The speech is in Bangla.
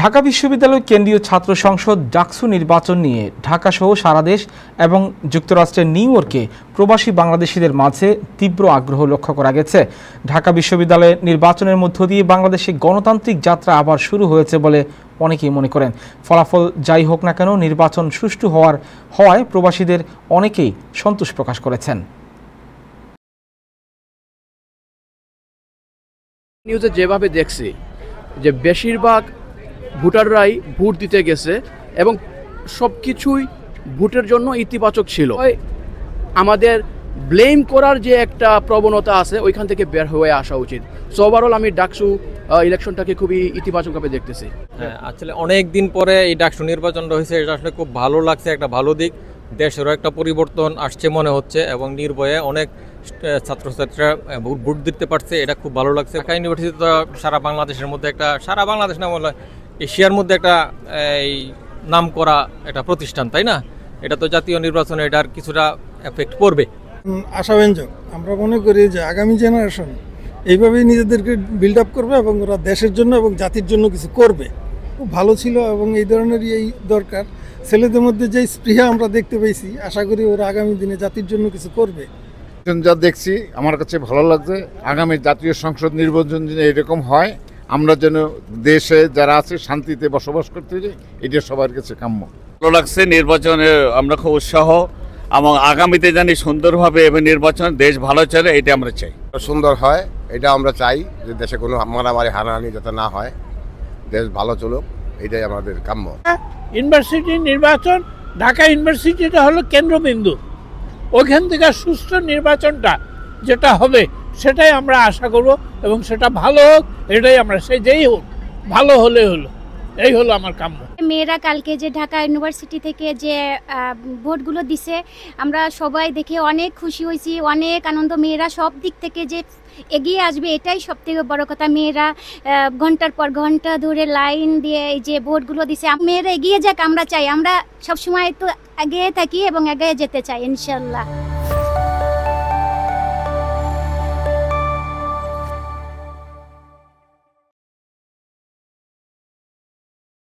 ঢাকা বিশ্ববিদ্যালয় কেন্দ্রীয় ছাত্র সংসদ ডাকসু নির্বাচন নিয়ে ঢাকাসহ সারা দেশ এবং যুক্তরাষ্ট্রের নিউ ইয়র্কে প্রবাসী বাংলাদেশিদের মাঝে তীব্র আগ্রহ লক্ষ্য করা গেছে। ঢাকা বিশ্ববিদ্যালয়ে নির্বাচনের মধ্য দিয়ে বাংলাদেশে গণতান্ত্রিক যাত্রা আবার শুরু হয়েছে বলে অনেকেই মনে করেন। ফলাফল যাই হোক না কেন নির্বাচন সুষ্ঠু হওয়ায় প্রবাসীদের অনেকেই সন্তোষ প্রকাশ করেছেন। নিউজে যেভাবে দেখছি যে বেশিরভাগ ভোটাররাই ভোট দিতে গেছে এবং সব কিছুই ভোটের জন্য ইতিবাচক ছিল। আমাদের ব্লেম করার যে একটা প্রবণতা আছে ওইখান থেকে বের হয়ে আসা উচিত। সো ওভারঅল আমি ডাকসু ইলেকশনটাকে খুবই ইতিবাচকভাবে দেখতেছি। হ্যাঁ, আসলে অনেক দিন পরে এই ডাকসু নির্বাচনটা হয়েছে, এটা আসলে খুব ভালো লাগছে, একটা ভালো দিক। দেশেরও একটা পরিবর্তন আসছে মনে হচ্ছে এবং নির্ভয়ে অনেক ছাত্রছাত্রীরা ভোট দিতে পারছে, এটা খুব ভালো লাগছে। ঢাকা ইউনিভার্সিটি তো সারা বাংলাদেশের মধ্যে একটা, সারা বাংলাদেশ না বলে এশিয়ার মধ্যে একটা এই নাম করা একটা প্রতিষ্ঠান, তাই না? এটা তো জাতীয় নির্বাচনে এটার কিছুটা এফেক্ট পড়বে। আশাব্যঞ্জক। আমরা মনে করি যে আগামী জেনারেশন এইভাবেই নিজেদেরকে বিল্ড আপ করবে এবং ওরা দেশের জন্য এবং জাতির জন্য কিছু করবে। খুব ভালো ছিল এবং এই ধরনেরই এই দরকার। ছেলেদের মধ্যে যে স্পৃহা আমরা দেখতে পেয়েছি, আশা করি ওরা আগামী দিনে জাতির জন্য কিছু করবে। যা দেখছি আমার কাছে ভালো লাগছে। আগামী জাতীয় সংসদ নির্বাচন যেন এরকম হয়, আমরা যেন দেশে যারা আছে শান্তিতে বসবাস করতে যাই, এটা সবার কাছে কাম্য। ভালো লাগছে নির্বাচনে, আমরা খুব উৎসাহ এবং আগামীতে জানি সুন্দরভাবে এবং নির্বাচন দেশ ভালো চলে, এটা আমরা চাই। সুন্দর হয় এটা আমরা চাই, যে দেশে কোনো মারামারি হানাহানি যাতে না হয়, দেশ ভালো চলুক, এটাই আমাদের কাম্য। ইউনিভার্সিটি নির্বাচন, ঢাকা ইউনিভার্সিটিটা হলো কেন্দ্রবিন্দু। ওইখান থেকে সুষ্ঠু নির্বাচনটা যেটা হবে সেটাই আমরা আশা করব এবং সেটা ভালো হোক, এটাই আমরা যেই হোক ভালো হলে হলো, এই হলো আমার কাম্য। মেয়েরা কালকে যে ঢাকা ইউনিভার্সিটি থেকে যে ভোটগুলো দিছে, আমরা সবাই দেখে অনেক খুশি হয়েছি, অনেক আনন্দ। মেয়েরা সব দিক থেকে যে এগিয়ে আসবে এটাই সব থেকে বড় কথা। মেয়েরা ঘন্টার পর ঘন্টা ধরে লাইন দিয়ে এই যে ভোটগুলো দিছে, মেয়েরা এগিয়ে যাক আমরা চাই। আমরা সবসময় তো এগিয়ে থাকি এবং এগিয়ে যেতে চাই ইনশাল্লাহ।